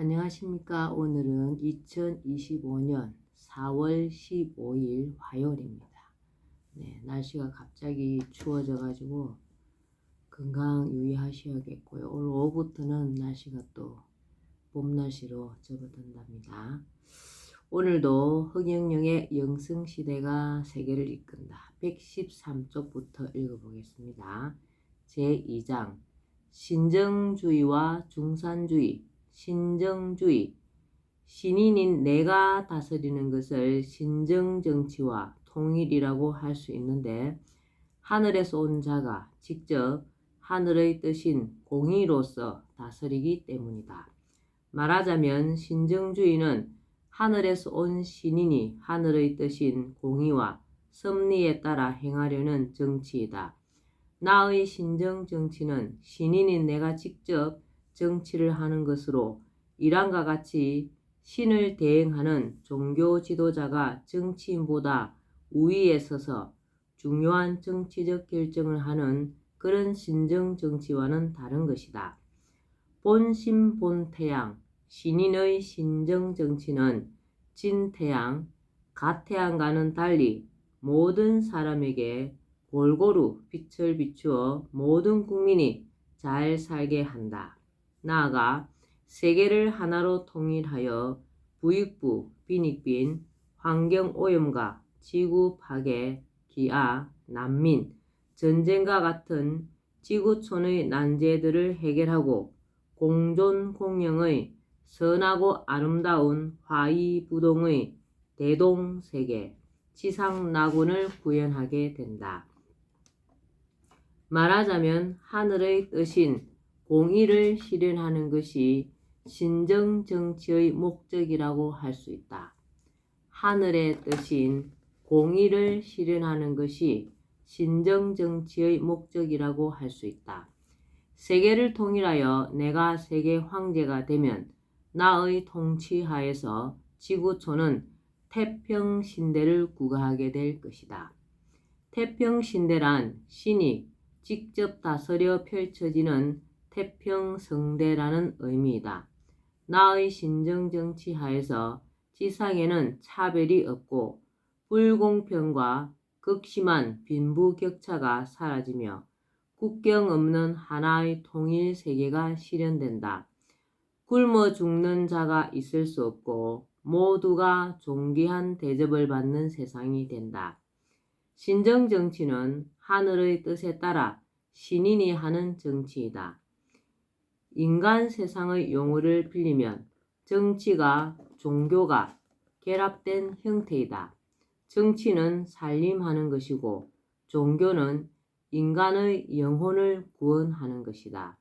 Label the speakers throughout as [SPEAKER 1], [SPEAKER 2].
[SPEAKER 1] 안녕하십니까. 오늘은 2025년 4월 15일 화요일입니다. 날씨가 갑자기 추워져 가지고 건강 유의하셔야겠고요. 오늘 오후부터는 날씨가 또 봄 날씨로 접어든답니다. 오늘도 허경영의 영성시대가 세계를 이끈다. 113쪽부터 읽어보겠습니다. 제2장 신정주의와 중산주의. 신정주의. 신인인 내가 다스리는 것을 신정정치와 통일이라고 할 수 있는데, 하늘에서 온 자가 직접 하늘의 뜻인 공의로서 다스리기 때문이다. 말하자면 신정주의는 하늘에서 온 신인이 하늘의 뜻인 공의와 섭리에 따라 행하려는 정치이다. 나의 신정정치는 신인인 내가 직접 정치를 하는 것으로, 이란과 같이 신을 대행하는 종교 지도자가 정치인보다 우위에 서서 중요한 정치적 결정을 하는 그런 신정정치와는 다른 것이다. 본신 본태양, 신인의 신정정치는 진태양, 가태양과는 달리 모든 사람에게 골고루 빛을 비추어 모든 국민이 잘 살게 한다. 나아가 세계를 하나로 통일하여 부익부, 빈익빈, 환경오염과 지구 파괴, 기아, 난민, 전쟁과 같은 지구촌의 난제들을 해결하고 공존 공영의 선하고 아름다운 화이부동의 대동세계, 지상낙원을 구현하게 된다. 말하자면 하늘의 뜻인 공의를 실현하는 것이 신정정치의 목적이라고 할 수 있다. 하늘의 뜻인 공의를 실현하는 것이 신정정치의 목적이라고 할 수 있다. 세계를 통일하여 내가 세계 황제가 되면 나의 통치하에서 지구촌은 태평신대를 구가하게 될 것이다. 태평신대란 신이 직접 다스려 펼쳐지는 태평성대라는 의미이다. 나의 신정정치 하에서 지상에는 차별이 없고 불공평과 극심한 빈부격차가 사라지며 국경 없는 하나의 통일 세계가 실현된다. 굶어 죽는 자가 있을 수 없고 모두가 존귀한 대접을 받는 세상이 된다. 신정정치는 하늘의 뜻에 따라 신인이 하는 정치이다. 인간 세상의 용어를 빌리면 정치가 종교가 결합된 형태이다. 정치는 살림하는 것이고 종교는 인간의 영혼을 구원하는 것이다.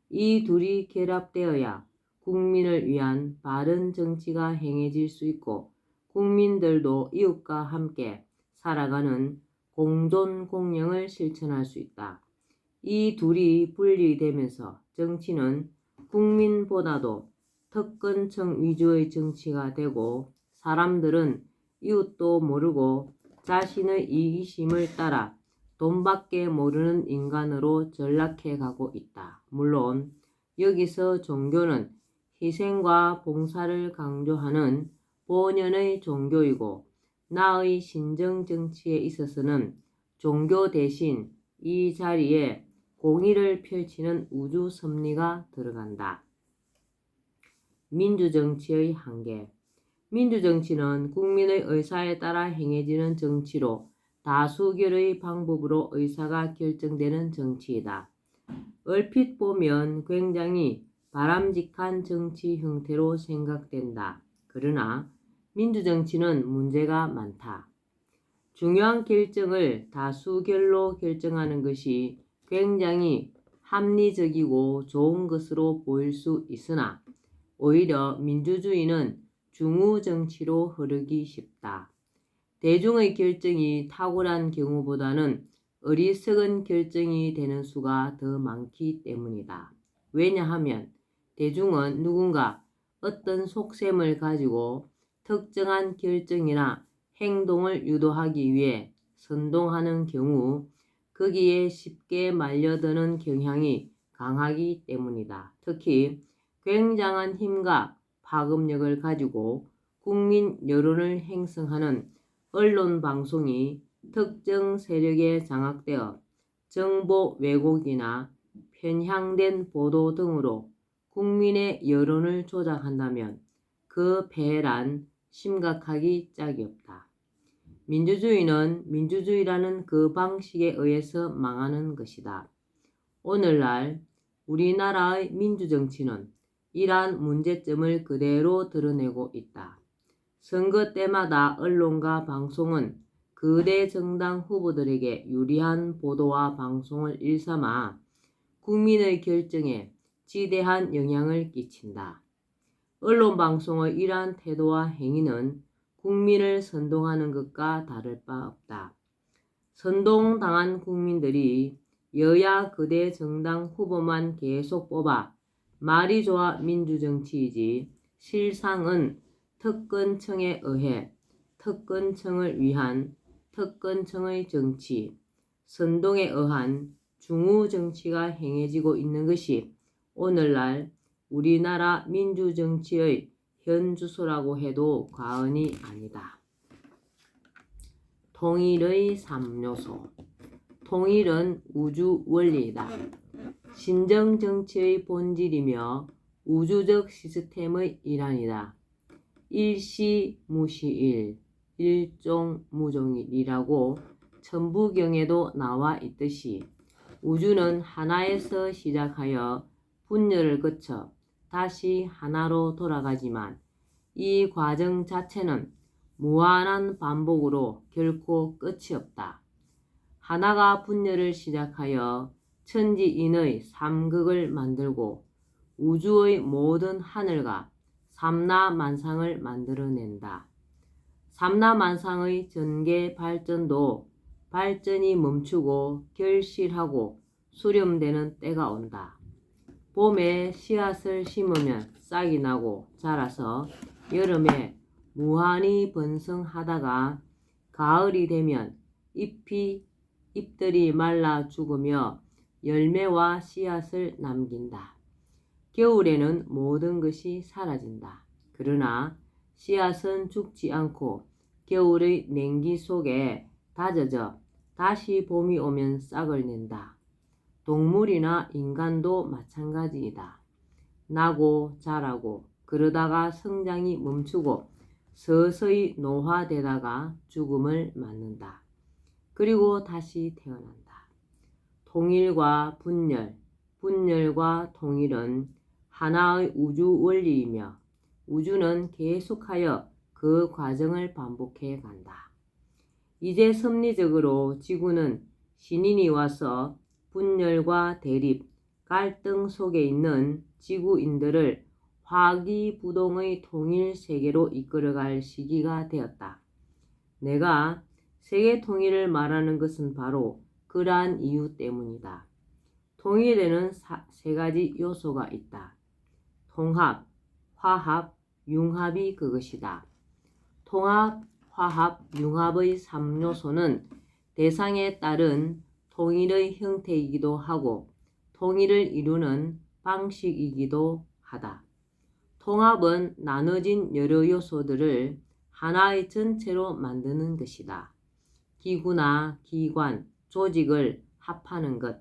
[SPEAKER 1] 이 둘이 결합되어야 국민을 위한 바른 정치가 행해질 수 있고 국민들도 이웃과 함께 살아가는 공존 공영을 실천할 수 있다. 이 둘이 분리되면서 정치는 국민보다도 특권층 위주의 정치가 되고 사람들은 이웃도 모르고 자신의 이기심을 따라 돈밖에 모르는 인간으로 전락해 가고 있다. 물론 여기서 종교는 희생과 봉사를 강조하는 본연의 종교이고 나의 신정정치에 있어서는 종교 대신 이 자리에 공의를 펼치는 우주 섭리가 들어간다. 민주정치의 한계. 민주정치는 국민의 의사에 따라 행해지는 정치로 다수결의 방법으로 의사가 결정되는 정치이다. 얼핏 보면 굉장히 바람직한 정치 형태로 생각된다. 그러나 민주정치는 문제가 많다. 중요한 결정을 다수결로 결정하는 것이 굉장히 합리적이고 좋은 것으로 보일 수 있으나 오히려 민주주의는 중우정치로 흐르기 쉽다. 대중의 결정이 탁월한 경우보다는 어리석은 결정이 되는 수가 더 많기 때문이다. 왜냐하면 대중은 누군가 어떤 속셈을 가지고 특정한 결정이나 행동을 유도하기 위해 선동하는 경우 거기에 쉽게 말려드는 경향이 강하기 때문이다. 특히 굉장한 힘과 파급력을 가지고 국민 여론을 형성하는 언론 방송이 특정 세력에 장악되어 정보 왜곡이나 편향된 보도 등으로 국민의 여론을 조작한다면 그 폐해란 심각하기 짝이 없다. 민주주의는 민주주의라는 그 방식에 의해서 망하는 것이다. 오늘날 우리나라의 민주정치는 이러한 문제점을 그대로 드러내고 있다. 선거 때마다 언론과 방송은 거대 정당 후보들에게 유리한 보도와 방송을 일삼아 국민의 결정에 지대한 영향을 끼친다. 언론 방송의 이러한 태도와 행위는 국민을 선동하는 것과 다를 바 없다. 선동당한 국민들이 여야 거대 정당 후보만 계속 뽑아 말이 좋아 민주정치이지 실상은 특권층에 의해 특권층을 위한 특권층의 정치, 선동에 의한 중우정치가 행해지고 있는 것이 오늘날 우리나라 민주정치의 현주소라고 해도 과언이 아니다. 통일의 3요소. 통일은 우주 원리이다. 신정정치의 본질이며 우주적 시스템의 일환이다. 일시무시일, 일종무종일이라고 천부경에도 나와 있듯이 우주는 하나에서 시작하여 분열을 거쳐 다시 하나로 돌아가지만 이 과정 자체는 무한한 반복으로 결코 끝이 없다. 하나가 분열을 시작하여 천지인의 삼극을 만들고 우주의 모든 하늘과 삼라만상을 만들어낸다. 삼라만상의 전개 발전도 발전이 멈추고 결실하고 수렴되는 때가 온다. 봄에 씨앗을 심으면 싹이 나고 자라서 여름에 무한히 번성하다가 가을이 되면 잎들이 말라 죽으며 열매와 씨앗을 남긴다. 겨울에는 모든 것이 사라진다. 그러나 씨앗은 죽지 않고 겨울의 냉기 속에 다져져 다시 봄이 오면 싹을 낸다. 동물이나 인간도 마찬가지이다. 나고 자라고 그러다가 성장이 멈추고 서서히 노화되다가 죽음을 맞는다. 그리고 다시 태어난다. 통일과 분열, 분열과 통일은 하나의 우주 원리이며 우주는 계속하여 그 과정을 반복해 간다. 이제 섭리적으로 지구는 신인이 와서 분열과 대립, 갈등 속에 있는 지구인들을 화기부동의 통일 세계로 이끌어갈 시기가 되었다. 내가 세계 통일을 말하는 것은 바로 그러한 이유 때문이다. 통일에는 세 가지 요소가 있다. 통합, 화합, 융합이 그것이다. 통합, 화합, 융합의 3요소는 대상에 따른 통일의 형태이기도 하고 통일을 이루는 방식이기도 하다. 통합은 나눠진 여러 요소들을 하나의 전체로 만드는 것이다. 기구나 기관, 조직을 합하는 것,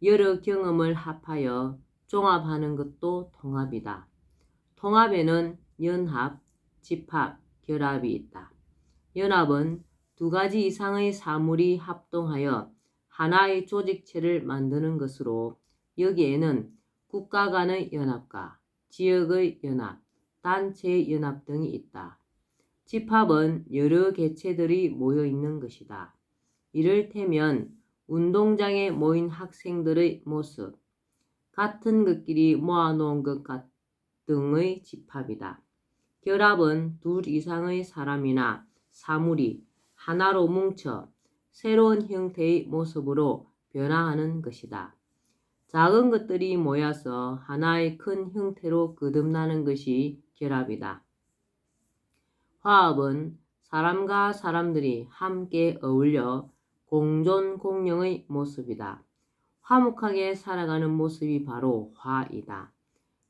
[SPEAKER 1] 여러 경험을 합하여 종합하는 것도 통합이다. 통합에는 연합, 집합, 결합이 있다. 연합은 두 가지 이상의 사물이 합동하여 하나의 조직체를 만드는 것으로 여기에는 국가 간의 연합과 지역의 연합, 단체의 연합 등이 있다. 집합은 여러 개체들이 모여 있는 것이다. 이를테면 운동장에 모인 학생들의 모습, 같은 것끼리 모아놓은 것 등의 집합이다. 결합은 둘 이상의 사람이나 사물이 하나로 뭉쳐 새로운 형태의 모습으로 변화하는 것이다. 작은 것들이 모여서 하나의 큰 형태로 거듭나는 것이 결합이다. 화합은 사람과 사람들이 함께 어울려 공존 공영의 모습이다. 화목하게 살아가는 모습이 바로 화이다.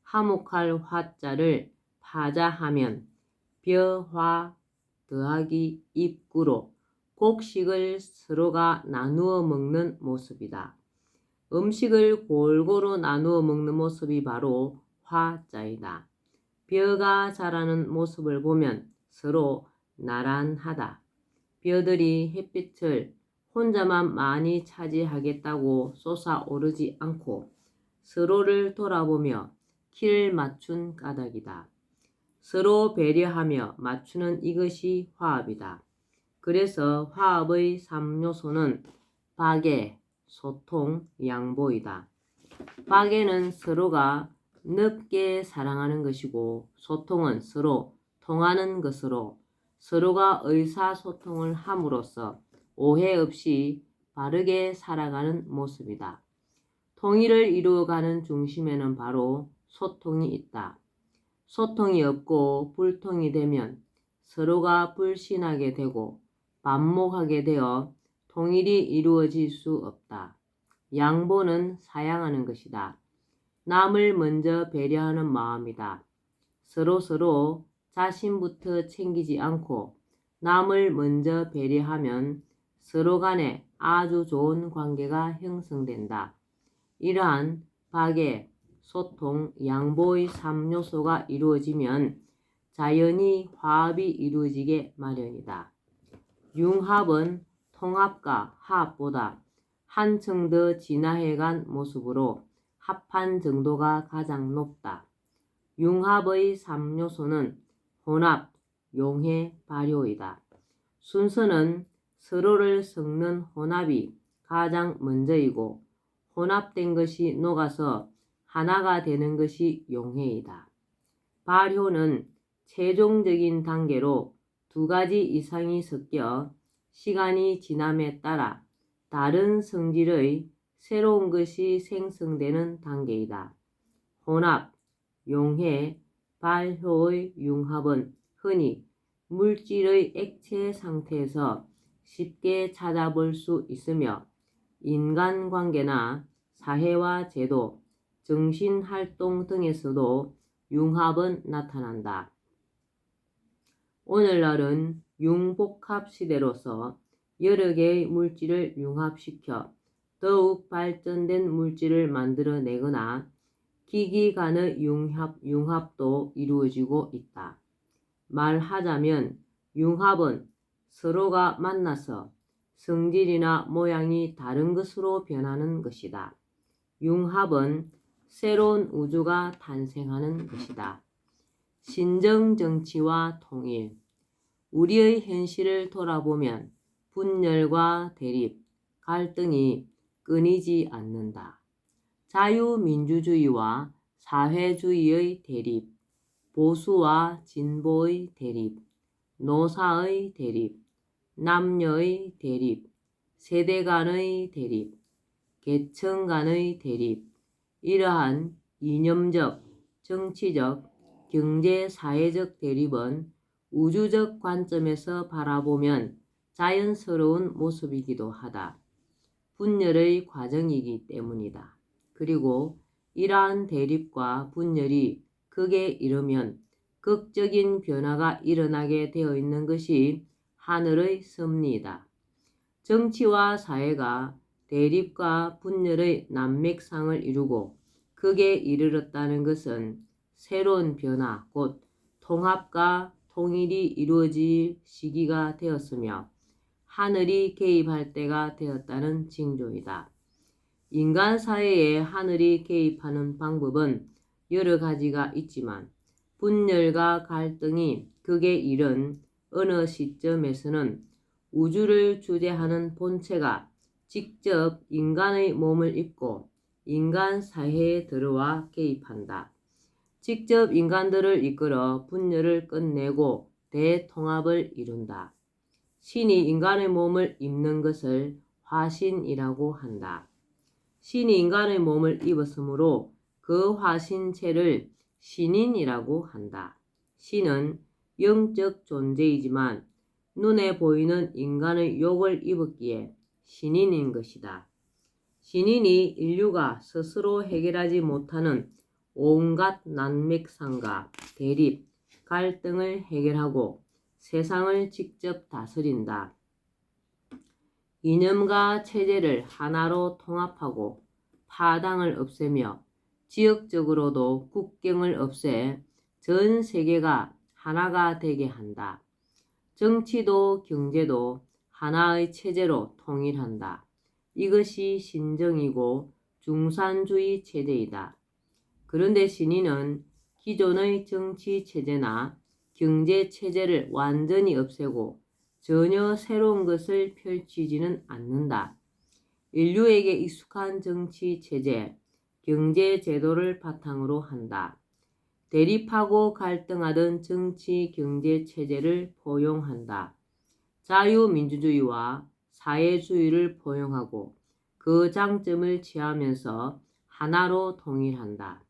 [SPEAKER 1] 화목할 화자를 하자 하면 벼, 화 더하기 입구로 곡식을 서로가 나누어 먹는 모습이다. 음식을 골고루 나누어 먹는 모습이 바로 화자이다. 벼가 자라는 모습을 보면 서로 나란하다. 벼들이 햇빛을 혼자만 많이 차지하겠다고 솟아오르지 않고 서로를 돌아보며 키를 맞춘 까닭이다. 서로 배려하며 맞추는 이것이 화합이다. 그래서 화합의 3요소는 박애, 소통, 양보이다. 박애는 서로가 넓게 사랑하는 것이고 소통은 서로 통하는 것으로 서로가 의사소통을 함으로써 오해 없이 바르게 살아가는 모습이다. 통일을 이루어가는 중심에는 바로 소통이 있다. 소통이 없고 불통이 되면 서로가 불신하게 되고 반목하게 되어 통일이 이루어질 수 없다. 양보는 사양하는 것이다. 남을 먼저 배려하는 마음이다. 서로 자신부터 챙기지 않고 남을 먼저 배려하면 서로 간에 아주 좋은 관계가 형성된다. 이러한 박애, 소통, 양보의 3요소가 이루어지면 자연히 화합이 이루어지게 마련이다. 융합은 통합과 화합보다 한층 더 진화해간 모습으로 합한 정도가 가장 높다. 융합의 3요소는 혼합, 용해, 발효이다. 순서는 서로를 섞는 혼합이 가장 먼저이고 혼합된 것이 녹아서 하나가 되는 것이 용해이다. 발효는 최종적인 단계로 2가지 이상이 섞여 시간이 지남에 따라 다른 성질의 새로운 것이 생성되는 단계이다. 혼합, 용해, 발효의 융합은 흔히 물질의 액체 상태에서 쉽게 찾아볼 수 있으며 인간관계나 사회와 제도, 정신활동 등에서도 융합은 나타난다. 오늘날은 융복합 시대로서 여러 개의 물질을 융합시켜 더욱 발전된 물질을 만들어내거나 기기 간의 융합도 이루어지고 있다. 말하자면 융합은 서로가 만나서 성질이나 모양이 다른 것으로 변하는 것이다. 융합은 새로운 우주가 탄생하는 것이다. 신정정치와 통일. 우리의 현실을 돌아보면 분열과 대립, 갈등이 끊이지 않는다. 자유민주주의와 사회주의의 대립, 보수와 진보의 대립, 노사의 대립, 남녀의 대립, 세대 간의 대립, 계층 간의 대립, 이러한 이념적, 정치적, 경제, 사회적 대립은 우주적 관점에서 바라보면 자연스러운 모습이기도 하다. 분열의 과정이기 때문이다. 그리고 이러한 대립과 분열이 극에 이르면 극적인 변화가 일어나게 되어 있는 것이 하늘의 섭리이다. 정치와 사회가 대립과 분열의 난맥상을 이루고 극에 이르렀다는 것은 새로운 변화, 곧 통합과 통일이 이루어질 시기가 되었으며 하늘이 개입할 때가 되었다는 징조이다. 인간 사회에 하늘이 개입하는 방법은 여러 가지가 있지만 분열과 갈등이 극에 이른 어느 시점에서는 우주를 주재하는 본체가 직접 인간의 몸을 입고 인간 사회에 들어와 개입한다. 직접 인간들을 이끌어 분열을 끝내고 대통합을 이룬다. 신이 인간의 몸을 입는 것을 화신이라고 한다. 신이 인간의 몸을 입었으므로 그 화신체를 신인이라고 한다. 신은 영적 존재이지만 눈에 보이는 인간의 욕을 입었기에 신인인 것이다. 신인이 인류가 스스로 해결하지 못하는 온갖 난맥상과 대립, 갈등을 해결하고 세상을 직접 다스린다. 이념과 체제를 하나로 통합하고 파당을 없애며 지역적으로도 국경을 없애 전 세계가 하나가 되게 한다. 정치도 경제도 하나의 체제로 통일한다. 이것이 신정이고 중산주의 체제이다. 그런데 신인은 기존의 정치 체제나 경제 체제를 완전히 없애고 전혀 새로운 것을 펼치지는 않는다. 인류에게 익숙한 정치 체제, 경제 제도를 바탕으로 한다. 대립하고 갈등하던 정치 경제 체제를 포용한다. 자유민주주의와 사회주의를 포용하고 그 장점을 취하면서 하나로 통일한다.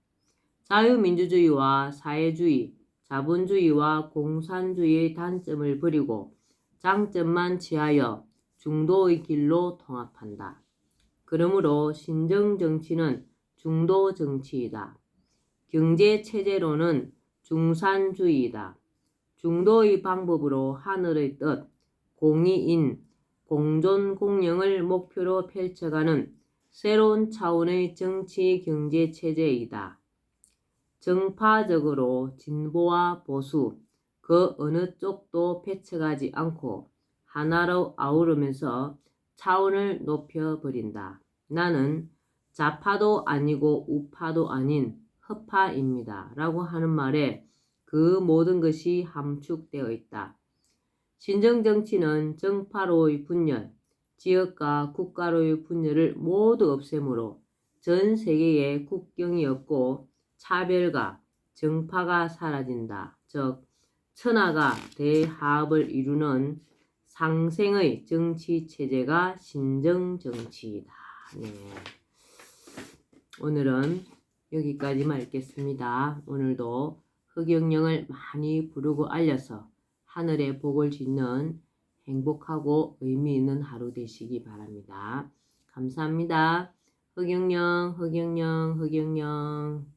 [SPEAKER 1] 자유민주주의와 사회주의, 자본주의와 공산주의의 단점을 버리고 장점만 취하여 중도의 길로 통합한다. 그러므로 신정정치는 중도정치이다. 경제체제로는 중산주의이다. 중도의 방법으로 하늘의 뜻, 공의인, 공존공영을 목표로 펼쳐가는 새로운 차원의 정치 경제체제이다. 정파적으로 진보와 보수, 그 어느 쪽도 배척하지 않고 하나로 아우르면서 차원을 높여버린다. 나는 좌파도 아니고 우파도 아닌 허파입니다. 라고 하는 말에 그 모든 것이 함축되어 있다. 신정정치는 정파로의 분열, 지역과 국가로의 분열을 모두 없애므로 전 세계에 국경이 없고 차별과 정파가 사라진다. 즉 천하가 대화합을 이루는 상생의 정치체제가 신정정치이다. 네. 오늘은 여기까지만 읽겠습니다. 오늘도 흑영령을 많이 부르고 알려서 하늘의 복을 짓는 행복하고 의미 있는 하루 되시기 바랍니다. 감사합니다. 흑영령, 흑영령, 흑영령.